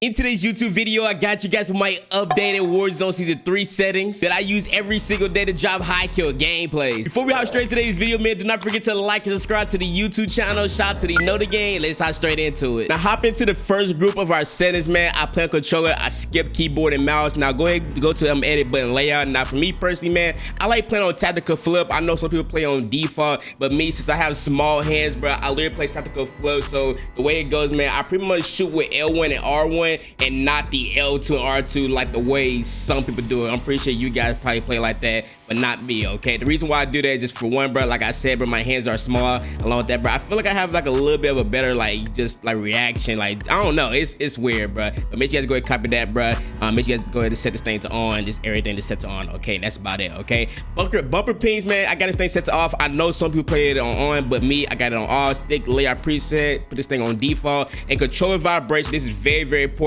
In today's YouTube video, I got you guys with my updated Warzone Season 3 settings that I use every single day to drop high kill gameplays. Before we hop straight to today's video, man, do not forget to like and subscribe to the YouTube channel. Shout out to the Know the Game. Let's hop straight into it. Now, hop into the first group of our settings, man. I play on controller. I skip keyboard and mouse. Now, go ahead and go to edit button layout. Now, for me personally, man, I like playing on tactical flip. I know some people play on default, but me, since I have small hands, bro, I literally play tactical flip. So the way it goes, man, I pretty much shoot with L1 and R1 and not the L2 and R2 like the way some people do it. I'm pretty sure you guys probably play like that, but not me, okay? The reason why I do that is just for one, bro, like I said, bro, my hands are small. Along with that, bro, I feel like I have like a little bit of a better reaction. Like, I don't know, it's weird, bro. But make sure you guys go ahead and copy that, bro. Make sure you guys go ahead and set this thing to on, just everything to set to on, okay? That's about it, okay? Bumper pings, man, I got this thing set to off. I know some people play it on, but me, I got it on off. Stick layout preset, put this thing on default, and controller vibration. This is very, very important.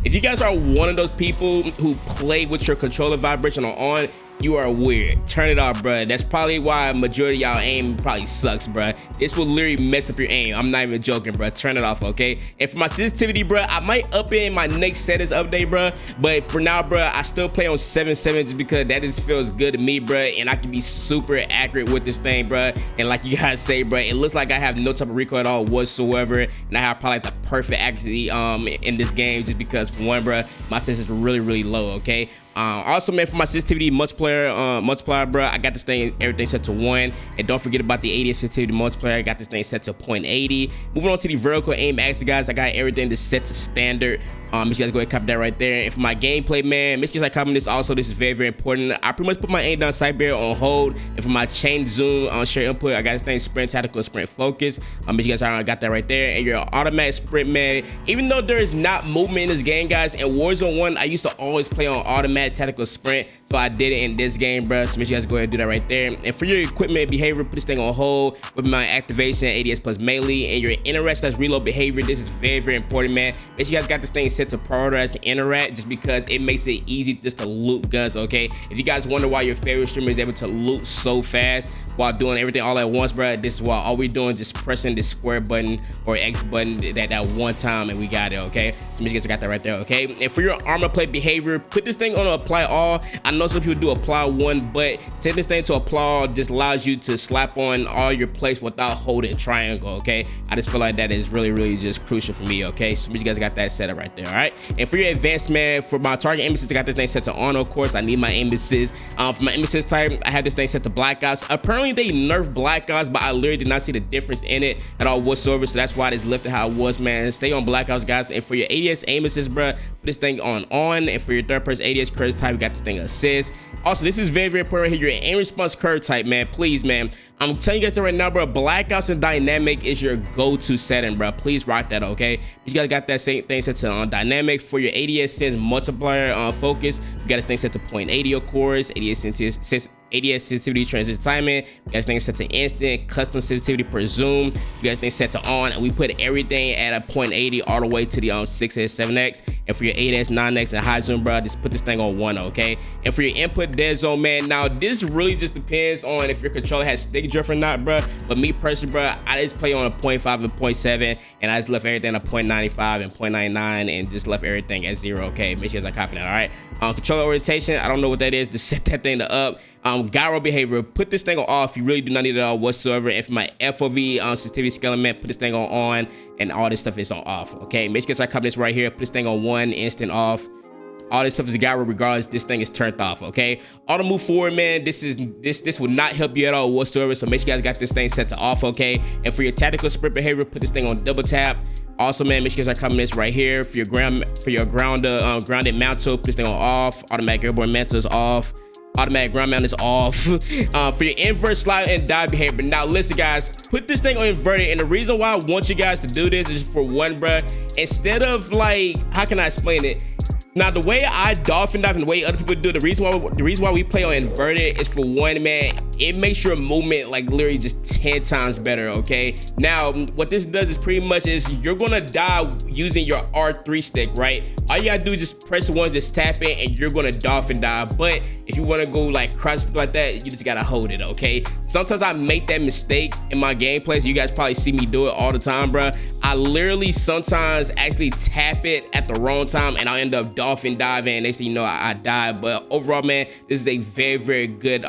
If you guys are one of those people who play with your controller vibration on, you are weird. Turn it off, bro. That's probably why majority of y'all aim probably sucks, bro. This will literally mess up your aim. I'm not even joking, bro. Turn it off, okay? And for my sensitivity, bro, I might up it in my next settings update, bro. But for now, bro, I still play on 7.7 just because that just feels good to me, bro. And I can be super accurate with this thing, bro. And like you guys say, bro, it looks like I have no type of recoil at all whatsoever. And I have probably like the perfect accuracy in this game just because, for one, bro, my sense is really, really low, okay? Also, man, for my sensitivity multiplier, bro, I got this thing, everything set to 1. And don't forget about the ADS sensitivity multiplier. I got this thing set to 0.80. Moving on to the vertical aim axis, guys, I got everything to set to standard. Make sure you guys go ahead and copy that right there. And for my gameplay, man, make sure you guys copy this also. This is very, very important. I pretty much put my Aydan sight barrier on hold. And for my chain zoom on share input, I got this thing sprint tactical, sprint focus. Make sure you guys already got that right there. And your automatic sprint, man, even though there is not movement in this game, guys, in Warzone 1, I used to always play on automatic tactical sprint. So I did it in this game, bro. So make sure you guys go ahead and do that right there. And for your equipment behavior, put this thing on hold with my activation, ADS plus melee, and your interact/reload behavior. This is very, very important, man. Make sure you guys got this thing set to prioritize interact just because it makes it easy just to loot guns, okay? If you guys wonder why your favorite streamer is able to loot so fast while doing everything all at once, bro, this is why all we're doing is just pressing the square button or X button that one time and we got it, okay? So make sure you guys got that right there, okay? And for your armor plate behavior, put this thing on apply all. I know some people do apply one, but set this thing to apply all just allows you to slap on all your plates without holding triangle, okay? I just feel like that is really, really just crucial for me, okay? So make sure you guys got that set up right there, all right? And for your advanced, man, for my target aim assist, I got this thing set to on, of course. I need my aim assist. For my aim assist type, I have this thing set to blackouts. Apparently they nerfed blackouts, but I literally did not see the difference in it at all whatsoever, so that's why I just left it how it was, man. Stay on blackouts, guys. And for your ADS aim assist, bro, put this thing on. And for your third person ADS curve type, we got this thing assist. Also, this is very, very important here. Your aim response curve type, man, please, man, I'm telling you guys right now, bro, blackouts and dynamic is your go-to setting, bro. Please rock that, okay? You guys got that same thing set to dynamic. For your ADS sense multiplier focus, you got this thing set to 0.80, of course. ADS sensitivity transition timing. You guys think set to instant, custom sensitivity per zoom. You guys think set to on, and we put everything at a 0.80 all the way to the 6x, 7x. And for your 8x, 9x, and high zoom, bro, just put this thing on 1, okay? And for your input dead zone, man, now this really just depends on if your controller has stick drift or not, bro. But me personally, bro, I just play on a 0.5 and 0.7, and I just left everything at 0.95 and 0.99, and just left everything at 0, okay? Make sure you guys copy that, all right? Controller orientation, I don't know what that is. Just set that thing to up. Gyro behavior, put this thing on off. You really do not need it at all whatsoever. And for my FOV sensitivity scale element, put this thing on, and all this stuff is on off, okay? Make sure I copy this right here. Put this thing on 1, instant off. All this stuff is gyro regardless. This thing is turned off, okay? Auto move forward, man, this will not help you at all whatsoever, so make sure you guys got this thing set to off, okay? And for your tactical sprint behavior, put this thing on double tap. Also, man, make sure you guys are copying this right here. For your grounded mantle, put this thing on off. Automatic airborne mantle is off. Automatic ground mount is off. For your invert slide and dive behavior. Now listen, guys, put this thing on inverted, and the reason why I want you guys to do this is for one, bruh, instead of like, how can I explain it? Now, the way I dolphin dive and the way other people do it, the reason why we play on inverted is for one, man, it makes your movement like literally just 10 times better, okay? Now, what this does is pretty much is you're gonna die using your R3 stick, right? All you gotta do is just press one, just tap it, and you're gonna dolphin dive. But if you wanna go like crouch like that, you just gotta hold it, okay? Sometimes I make that mistake in my gameplays. You guys probably see me do it all the time, bro. I literally sometimes actually tap it at the wrong time, and I'll end up dolphin diving, and next thing you know, I die. But overall, man, this is a very, very good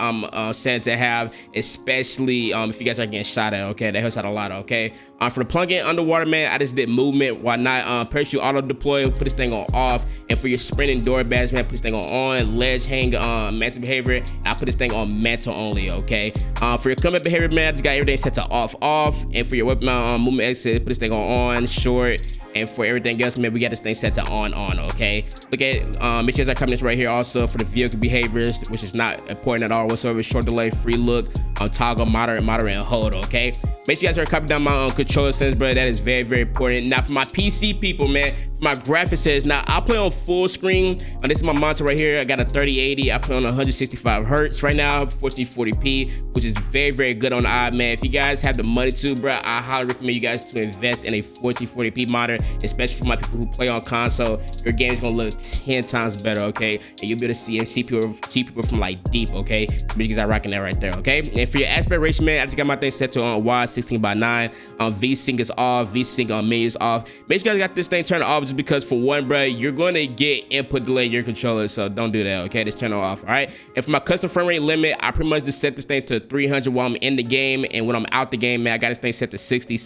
set to have, especially if you guys are getting shot at, okay? That helps out a lot, okay? For the plug-in underwater, man, I just did movement. Why not? Parachute auto deploy, put this thing on off. And for your sprinting door badge, man, put this thing on ledge hang, mantle behavior. And I put this thing on mantle only, okay? For your combat behavior, man, I just got everything set to off. And for your weapon movement exit, put this thing on short. And for everything else, man, we got this thing set to on, okay? Look at make sure I comment right here also for the vehicle behaviors, which is not important at all whatsoever. Short delay, free look, toggle, moderate, and hold, okay? Make sure you guys are copying down my controller settings, bro. That is very, very important. Now, for my PC people, man, for my graphics settings, now I play on full screen. This is my monitor right here. I got a 3080. I play on 165 hertz right now, 1440p, which is very, very good on the eye, man. If you guys have the money to, bro, I highly recommend you guys to invest in a 1440p monitor, especially for my people who play on console. Your game is gonna look 10 times better, okay? And you'll be able to see people from like deep, okay? So you guys are rocking that right there, okay? And for your aspect ratio, man, I just got my thing set to wide 16:9. V-Sync is off, V-Sync on menu is off. Make sure you guys got this thing turned off just because for one, bro, you're going to get input delay in your controller, so don't do that, okay? Just turn it off, all right? And for my custom frame rate limit, I pretty much just set this thing to 300 while I'm in the game, and when I'm out the game, man, I got this thing set to 60,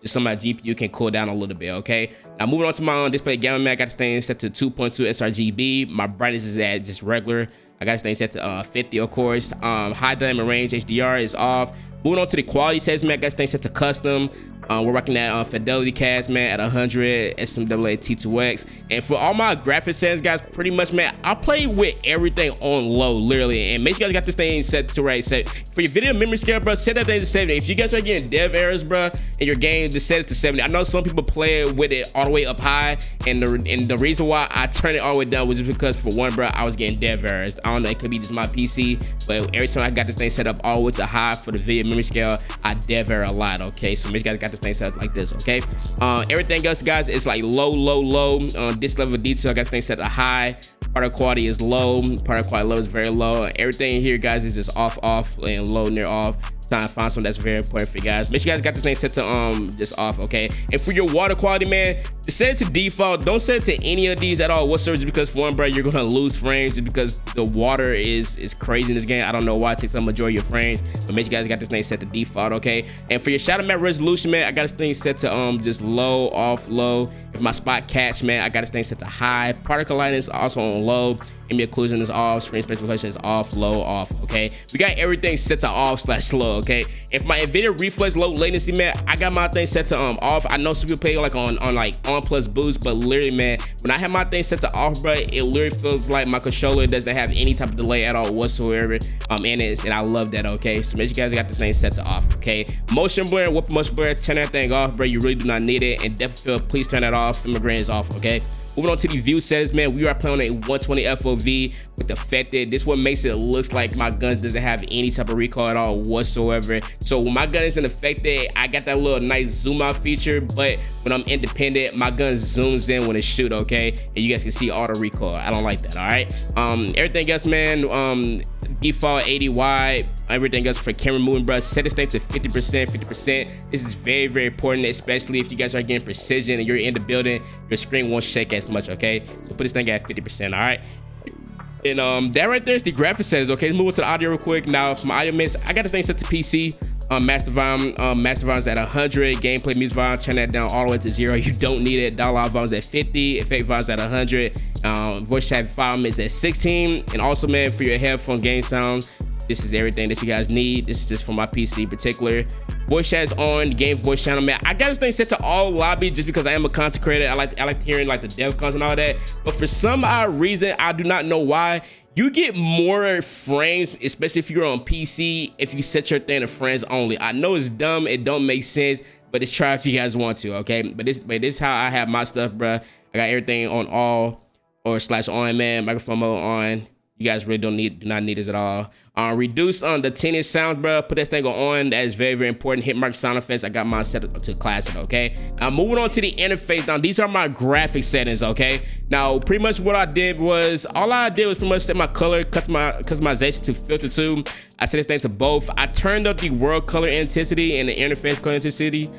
just so my GPU can cool down a little bit, okay? Now moving on to my display gamma, man, I got this thing set to 2.2 sRGB. My brightness is at just regular. I got this thing set to 50, of course. High dynamic range HDR is off. Moving on to the quality settings, man, I got this thing set to custom. We're rocking that fidelity cast, man, at 100 SMAA T2X. And for all my graphics settings, guys, pretty much, man, I play with everything on low, literally. And make sure you guys got this thing set to right set. For your video memory scale, bro, set that thing to 70. If you guys are getting dev errors, bro, in your game, just set it to 70. I know some people play with it all the way up high, and the reason why I turned it all the way down was just because, for one, bro, I was getting dev errors. I don't know, it could be just my PC, but every time I got this thing set up all the way to high for the video memory scale, I dev error a lot, okay? So make sure you guys got this thing set up like this, okay? Everything else, guys, is like low. This level of detail, I got this thing set to high. Particle quality is low. Particle quality low is very low. Everything here, guys, is just off, and low, near off. Trying to find something that's very important for you guys. Make sure you guys got this thing set to just off, okay? And for your water quality, man, set it to default. Don't set it to any of these at all whatsoever, just because, for one, bro, you're gonna lose frames just because the water is crazy in this game. I don't know why it takes a majority of your frames, but make sure you guys got this thing set to default, okay? And for your shadow map resolution, man, I got this thing set to just low, off, low. If my spot catch, man, I got this thing set to high. Particle lightness also on low. Ambient occlusion is off. Screen spatial reflection is off, low, off, okay? We got everything set to off/low, okay? If my NVIDIA reflex low latency, man, I got my thing set to off. I know some people play like on plus boost, but literally, man, when I have my thing set to off, bro, it literally feels like my controller doesn't have any type of delay at all whatsoever in it, and I love that, okay? So make sure you guys got this thing set to off, okay? Motion blur, whoop motion blur, turn that thing off, bro. You really do not need it, and definitely please turn that off. Film grain is off, okay? Moving on to the view settings, man, we are playing on a 120 FOV with affected. This what makes it looks like my guns doesn't have any type of recoil at all whatsoever. So when my gun isn't affected, I got that little nice zoom out feature, but when I'm independent, my gun zooms in when it shoot, okay? And you guys can see all the recoil. I don't like that, all right? Everything else, man, default 80 wide, everything else for camera moving, bro, set this thing to 50%. This is very, very important, especially if you guys are getting precision and you're in the building, your screen won't shake as much, okay? So put this thing at 50%, all right? And that right there is the graphics settings, okay? Let's move on to the audio real quick. Now, for my audio mix, I got this thing set to PC. Master volume is at 100. Gameplay music volume, turn that down all the way to 0. You don't need it. Dialogue volume is at 50. Effect volume is at 100. Voice chat volume is at 16. And also, man, for your headphone game sound, this is everything that you guys need. This is just for my PC in particular. Voice chat is on, game voice channel, man. I got this thing set to all lobby just because I am a content creator. I like hearing like the dev content and all that. But for some odd reason, I do not know why, you get more frames, especially if you're on PC, if you set your thing to friends only. I know it's dumb, it don't make sense, but just try if you guys want to, okay? But this is how I have my stuff, bruh. I got everything on all or /on, man. Microphone mode on. You guys really do not need this at all. Reduce on the 10-inch sounds, bro. Put that thing on. That is very, very important. Hit mark sound effects. I got mine set to classic, okay? Now, moving on to the interface. Now, these are my graphic settings, okay? Now, pretty much what I did was, all I did was pretty much set my color customization to filter 2. I set this thing to both. I turned up the world color intensity and the interface color intensity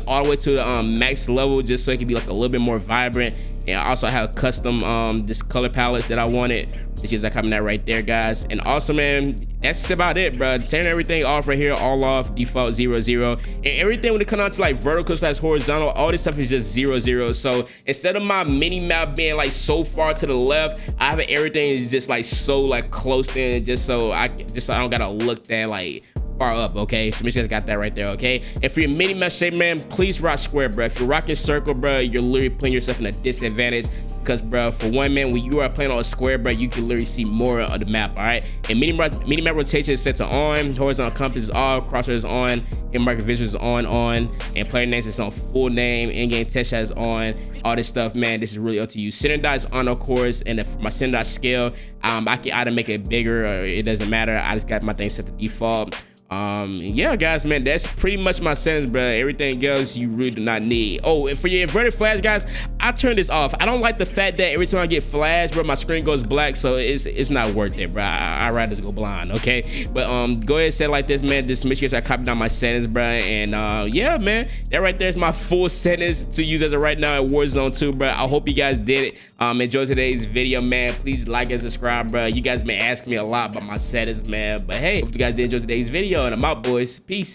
all the way to the max level, just so it can be like a little bit more vibrant. And I also have custom this color palettes that I wanted, which is like coming out right there, guys. And also, man, that's about it, bro. Turn everything off right here, all off, default 0, and everything when it comes out to like vertical / horizontal, all this stuff is just 0. So instead of my mini map being like so far to the left, I have everything is just like so like close in, just so I don't gotta look that like far up, okay? So we just got that right there, okay? And for your mini map shape, man, please rock square, bro. If you're rocking circle, bro, you're literally putting yourself in a disadvantage. Because, bro, for one, man, when you are playing on a square, bro, you can literally see more of the map, all right? And mini map rotation is set to on, horizontal compass is off, crosshair is on, in market vision is on, and player names is on full name, in-game text chat is on, all this stuff, man. This is really up to you. Center dot is on, of course, and if my center dot scale, I can either make it bigger or it doesn't matter. I just got my thing set to default. Yeah, guys, man, that's pretty much my settings, bro. Everything else you really do not need. Oh, and for your inverted flash, guys, I turned this off. I don't like the fact that every time I get flash, bro, my screen goes black, so it's not worth it, bro. I'd rather just go blind, okay? But go ahead and set it like this, man. Just make sure I copy down my settings, bro. And yeah, man, that right there is my full settings to use as of right now at Warzone 2, bro. I hope you guys did it. Enjoy today's video, man. Please like and subscribe, bro. You guys been asking me a lot about my settings, man. But hey, hope you guys did enjoy today's video. And I'm out, boys. Peace.